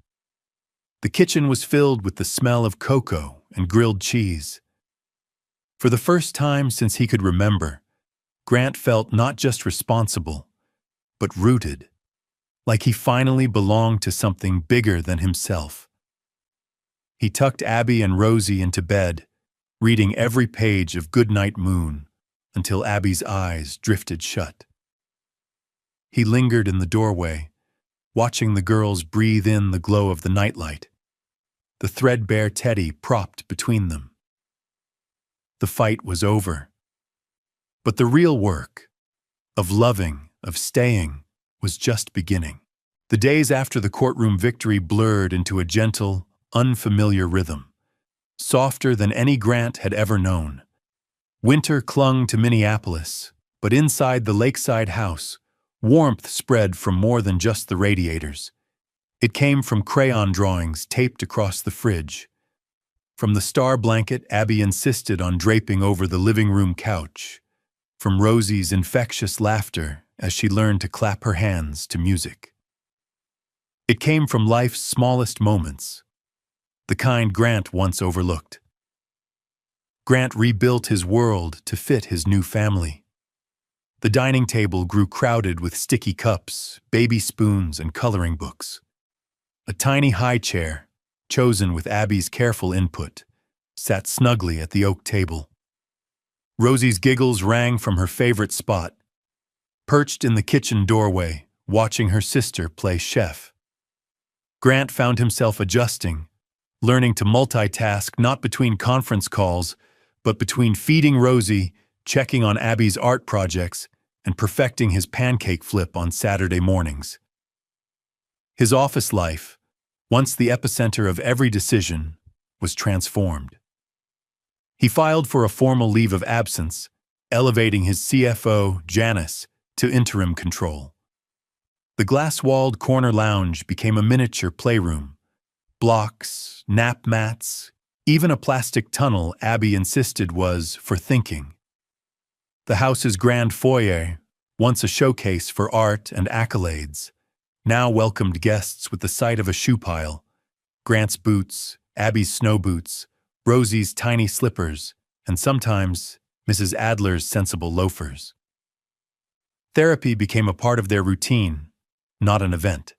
The kitchen was filled with the smell of cocoa and grilled cheese. For the first time since he could remember, Grant felt not just responsible, but rooted, like he finally belonged to something bigger than himself. He tucked Abby and Rosie into bed, reading every page of Goodnight Moon until Abby's eyes drifted shut. He lingered in the doorway, watching the girls breathe in the glow of the nightlight, the threadbare teddy propped between them. The fight was over. But the real work, of loving, of staying, was just beginning. The days after the courtroom victory blurred into a gentle, unfamiliar rhythm, softer than any Grant had ever known. Winter clung to Minneapolis, but inside the lakeside house, warmth spread from more than just the radiators. It came from crayon drawings taped across the fridge. From the star blanket Abby insisted on draping over the living room couch. From Rosie's infectious laughter as she learned to clap her hands to music. It came from life's smallest moments, the kind Grant once overlooked. Grant rebuilt his world to fit his new family. The dining table grew crowded with sticky cups, baby spoons, and coloring books. A tiny high chair, chosen with Abby's careful input, sat snugly at the oak table. Rosie's giggles rang from her favorite spot, perched in the kitchen doorway, watching her sister play chef. Grant found himself adjusting, learning to multitask not between conference calls, but between feeding Rosie, checking on Abby's art projects, and perfecting his pancake flip on Saturday mornings. His office life, once the epicenter of every decision, was transformed. He filed for a formal leave of absence, elevating his CFO, Janice, to interim control. The glass-walled corner lounge became a miniature playroom. Blocks, nap mats, even a plastic tunnel Abby insisted was for thinking. The house's grand foyer, once a showcase for art and accolades, now welcomed guests with the sight of a shoe pile, Grant's boots, Abby's snow boots, Rosie's tiny slippers, and sometimes Mrs. Adler's sensible loafers. Therapy became a part of their routine, not an event.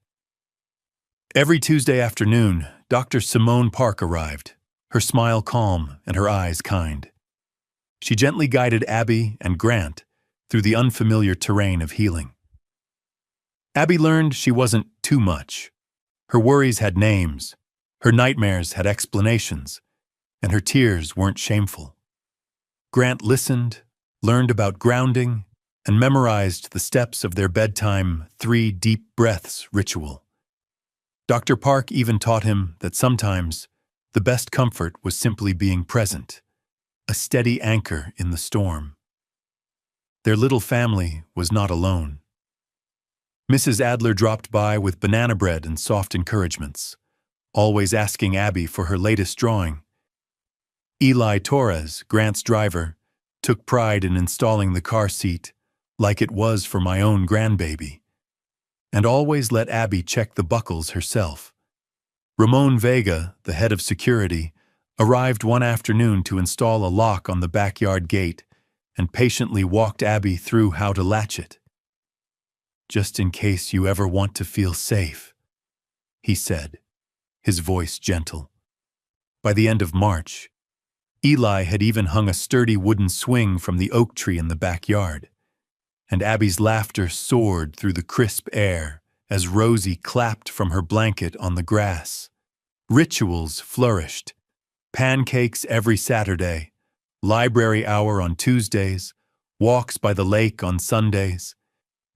Every Tuesday afternoon, Dr. Simone Park arrived, her smile calm and her eyes kind. She gently guided Abby and Grant through the unfamiliar terrain of healing. Abby learned she wasn't too much. Her worries had names, her nightmares had explanations, and her tears weren't shameful. Grant listened, learned about grounding, and memorized the steps of their bedtime 3 deep breaths ritual. Dr. Park even taught him that sometimes the best comfort was simply being present, a steady anchor in the storm. Their little family was not alone. Mrs. Adler dropped by with banana bread and soft encouragements, always asking Abby for her latest drawing. Eli Torres, Grant's driver, took pride in installing the car seat like it was for my own grandbaby, and always let Abby check the buckles herself. Ramon Vega, the head of security, arrived one afternoon to install a lock on the backyard gate and patiently walked Abby through how to latch it. "Just in case you ever want to feel safe," he said, his voice gentle. By the end of March, Eli had even hung a sturdy wooden swing from the oak tree in the backyard, and Abby's laughter soared through the crisp air as Rosie clapped from her blanket on the grass. Rituals flourished. Pancakes every Saturday, library hour on Tuesdays, walks by the lake on Sundays.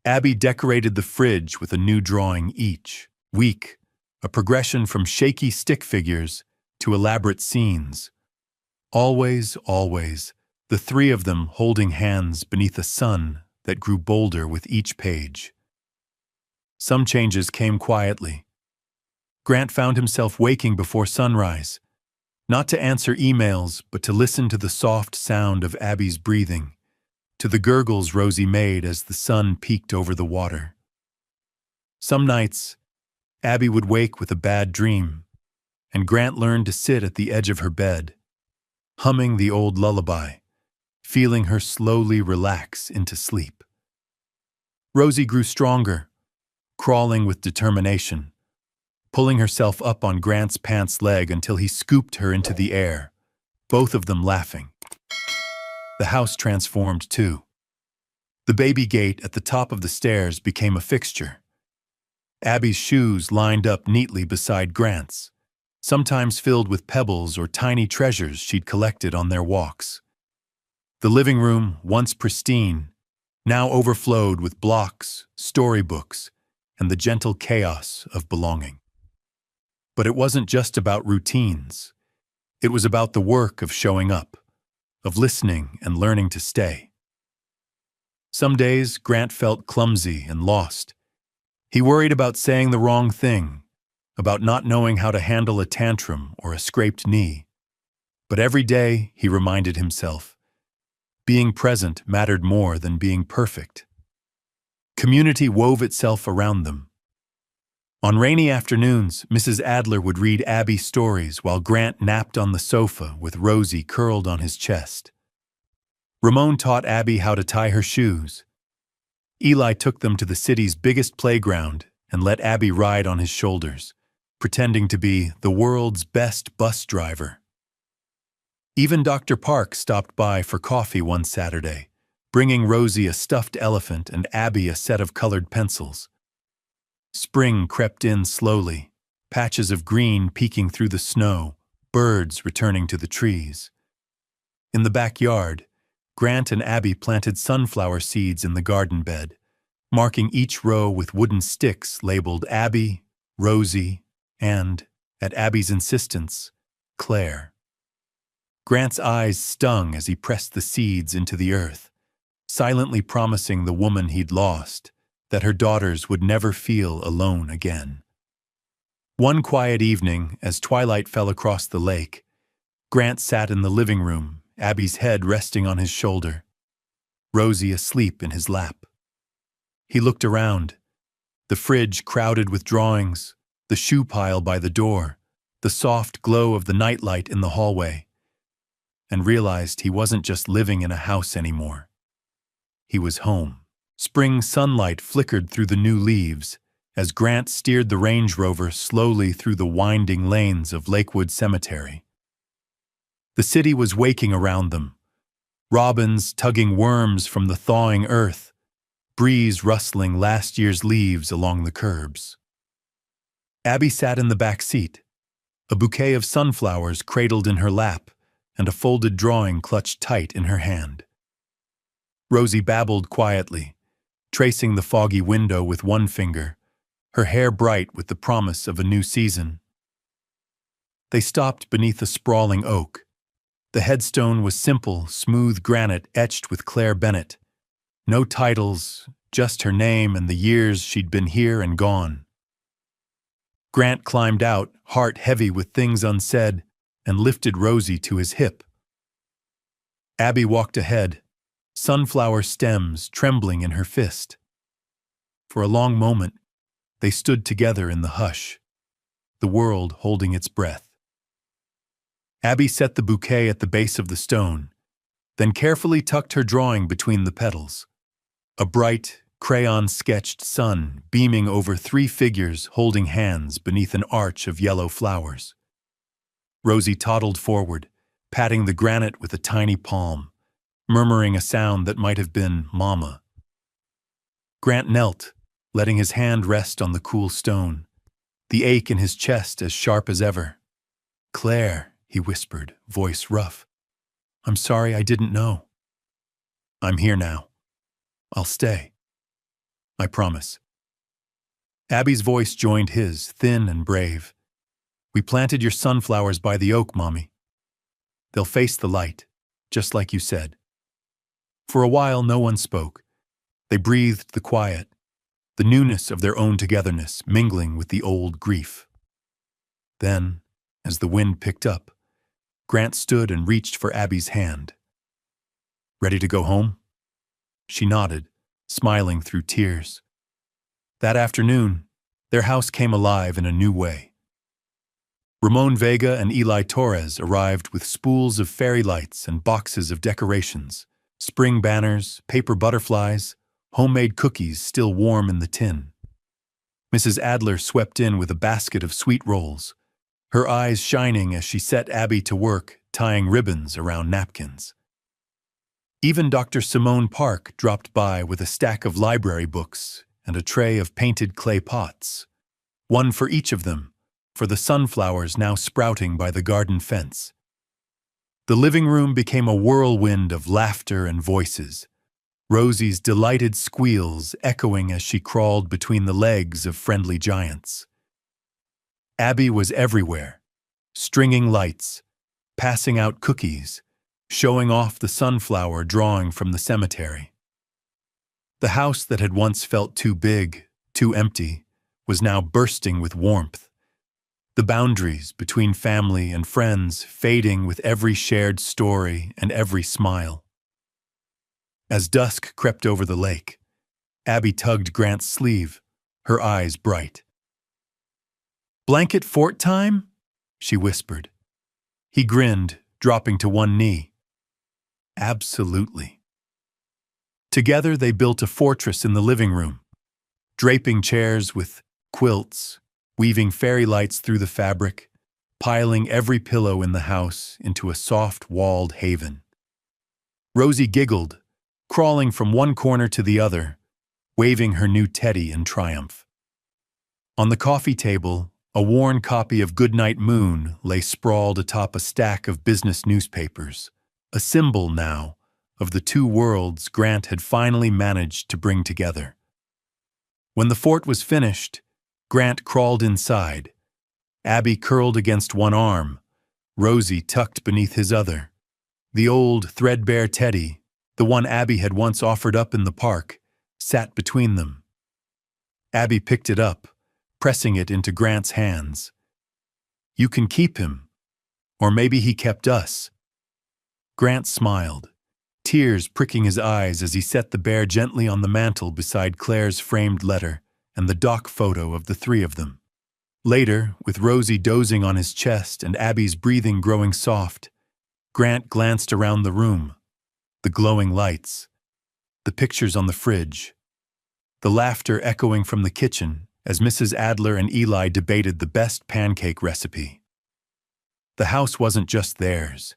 Abby decorated the fridge with a new drawing each week, a progression from shaky stick figures to elaborate scenes. Always, always, the 3 of them holding hands beneath a sun that grew bolder with each page. Some changes came quietly. Grant found himself waking before sunrise, not to answer emails, but to listen to the soft sound of Abby's breathing, to the gurgles Rosie made as the sun peeked over the water. Some nights, Abby would wake with a bad dream, and Grant learned to sit at the edge of her bed, humming the old lullaby, feeling her slowly relax into sleep. Rosie grew stronger, crawling with determination, pulling herself up on Grant's pants leg until he scooped her into the air, both of them laughing. The house transformed too. The baby gate at the top of the stairs became a fixture. Abby's shoes lined up neatly beside Grant's, sometimes filled with pebbles or tiny treasures she'd collected on their walks. The living room, once pristine, now overflowed with blocks, storybooks, and the gentle chaos of belonging. But it wasn't just about routines. It was about the work of showing up, of listening and learning to stay. Some days, Grant felt clumsy and lost. He worried about saying the wrong thing, about not knowing how to handle a tantrum or a scraped knee. But every day, he reminded himself, being present mattered more than being perfect. Community wove itself around them. On rainy afternoons, Mrs. Adler would read Abby stories while Grant napped on the sofa with Rosie curled on his chest. Ramon taught Abby how to tie her shoes. Eli took them to the city's biggest playground and let Abby ride on his shoulders, pretending to be the world's best bus driver. Even Dr. Park stopped by for coffee one Saturday, bringing Rosie a stuffed elephant and Abby a set of colored pencils. Spring crept in slowly, patches of green peeking through the snow, birds returning to the trees. In the backyard, Grant and Abby planted sunflower seeds in the garden bed, marking each row with wooden sticks labeled Abby, Rosie, and, at Abby's insistence, Claire. Grant's eyes stung as he pressed the seeds into the earth, silently promising the woman he'd lost that her daughters would never feel alone again. One quiet evening, as twilight fell across the lake, Grant sat in the living room, Abby's head resting on his shoulder, Rosie asleep in his lap. He looked around, the fridge crowded with drawings, the shoe pile by the door, the soft glow of the nightlight in the hallway, and realized he wasn't just living in a house anymore. He was home. Spring sunlight flickered through the new leaves as Grant steered the Range Rover slowly through the winding lanes of Lakewood Cemetery. The city was waking around them, robins tugging worms from the thawing earth, breeze rustling last year's leaves along the curbs. Abby sat in the back seat, a bouquet of sunflowers cradled in her lap and a folded drawing clutched tight in her hand. Rosie babbled quietly, tracing the foggy window with one finger, her hair bright with the promise of a new season. They stopped beneath a sprawling oak. The headstone was simple, smooth granite etched with Claire Bennett. No titles, just her name and the years she'd been here and gone. Grant climbed out, heart heavy with things unsaid, and lifted Rosie to his hip. Abby walked ahead, sunflower stems trembling in her fist. For a long moment, they stood together in the hush, the world holding its breath. Abby set the bouquet at the base of the stone, then carefully tucked her drawing between the petals. A bright, crayon-sketched sun beaming over three figures holding hands beneath an arch of yellow flowers. Rosie toddled forward, patting the granite with a tiny palm, murmuring a sound that might have been Mama. Grant knelt, letting his hand rest on the cool stone, the ache in his chest as sharp as ever. "Claire," he whispered, voice rough. "I'm sorry I didn't know. I'm here now. I'll stay. I promise." Abby's voice joined his, thin and brave. "We planted your sunflowers by the oak, Mommy. They'll face the light, just like you said." For a while, no one spoke. They breathed the quiet, the newness of their own togetherness mingling with the old grief. Then, as the wind picked up, Grant stood and reached for Abby's hand. "Ready to go home?" She nodded, smiling through tears. That afternoon, their house came alive in a new way. Ramon Vega and Eli Torres arrived with spools of fairy lights and boxes of decorations, spring banners, paper butterflies, homemade cookies still warm in the tin. Mrs. Adler swept in with a basket of sweet rolls, her eyes shining as she set Abby to work tying ribbons around napkins. Even Dr. Simone Park dropped by with a stack of library books and a tray of painted clay pots, one for each of them, for the sunflowers now sprouting by the garden fence. The living room became a whirlwind of laughter and voices, Rosie's delighted squeals echoing as she crawled between the legs of friendly giants. Abby was everywhere, stringing lights, passing out cookies, showing off the sunflower drawing from the cemetery. The house that had once felt too big, too empty, was now bursting with warmth, the boundaries between family and friends fading with every shared story and every smile. As dusk crept over the lake, Abby tugged Grant's sleeve, her eyes bright. "Blanket fort time?" she whispered. He grinned, dropping to one knee. "Absolutely." Together they built a fortress in the living room, draping chairs with quilts, weaving fairy lights through the fabric, piling every pillow in the house into a soft-walled haven. Rosie giggled, crawling from one corner to the other, waving her new teddy in triumph. On the coffee table, a worn copy of Goodnight Moon lay sprawled atop a stack of business newspapers, a symbol now of the two worlds Grant had finally managed to bring together. When the fort was finished, Grant crawled inside, Abby curled against one arm, Rosie tucked beneath his other. The old, threadbare teddy, the one Abby had once offered up in the park, sat between them. Abby picked it up, pressing it into Grant's hands. "You can keep him, or maybe he kept us." Grant smiled, tears pricking his eyes as he set the bear gently on the mantel beside Claire's framed letter and the doc photo of the three of them. Later, with Rosie dozing on his chest and Abby's breathing growing soft, Grant glanced around the room, the glowing lights, the pictures on the fridge, the laughter echoing from the kitchen as Mrs. Adler and Eli debated the best pancake recipe. The house wasn't just theirs.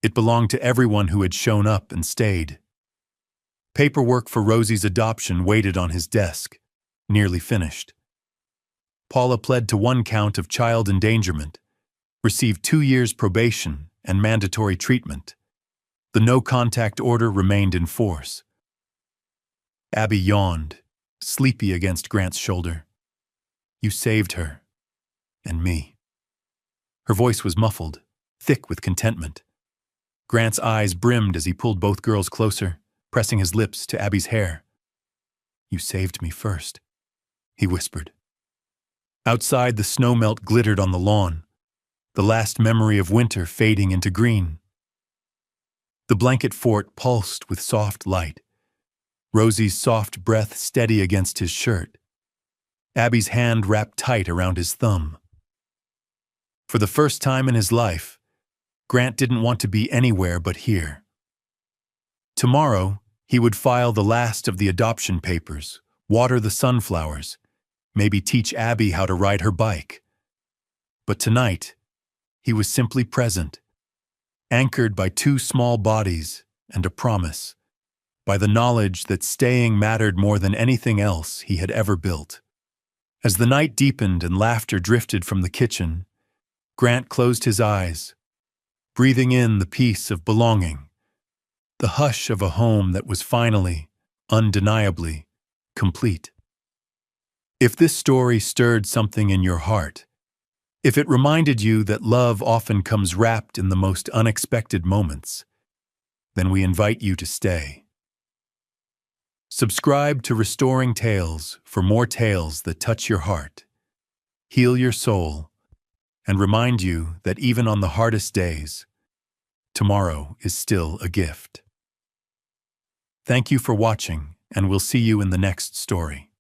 It belonged to everyone who had shown up and stayed. Paperwork for Rosie's adoption waited on his desk, nearly finished. Paula pled to one count of child endangerment, received 2 years probation and mandatory treatment. The no-contact order remained in force. Abby yawned, sleepy against Grant's shoulder. "You saved her. And me." Her voice was muffled, thick with contentment. Grant's eyes brimmed as he pulled both girls closer, pressing his lips to Abby's hair. "You saved me first," he whispered. Outside, the snowmelt glittered on the lawn, the last memory of winter fading into green. The blanket fort pulsed with soft light, Rosie's soft breath steady against his shirt, Abby's hand wrapped tight around his thumb. For the first time in his life, Grant didn't want to be anywhere but here. Tomorrow, he would file the last of the adoption papers, water the sunflowers, maybe teach Abby how to ride her bike. But tonight, he was simply present, anchored by 2 small bodies and a promise, by the knowledge that staying mattered more than anything else he had ever built. As the night deepened and laughter drifted from the kitchen, Grant closed his eyes, breathing in the peace of belonging, the hush of a home that was finally, undeniably, complete. If this story stirred something in your heart, if it reminded you that love often comes wrapped in the most unexpected moments, then we invite you to stay. Subscribe to Restoring Tales for more tales that touch your heart, heal your soul, and remind you that even on the hardest days, tomorrow is still a gift. Thank you for watching, and we'll see you in the next story.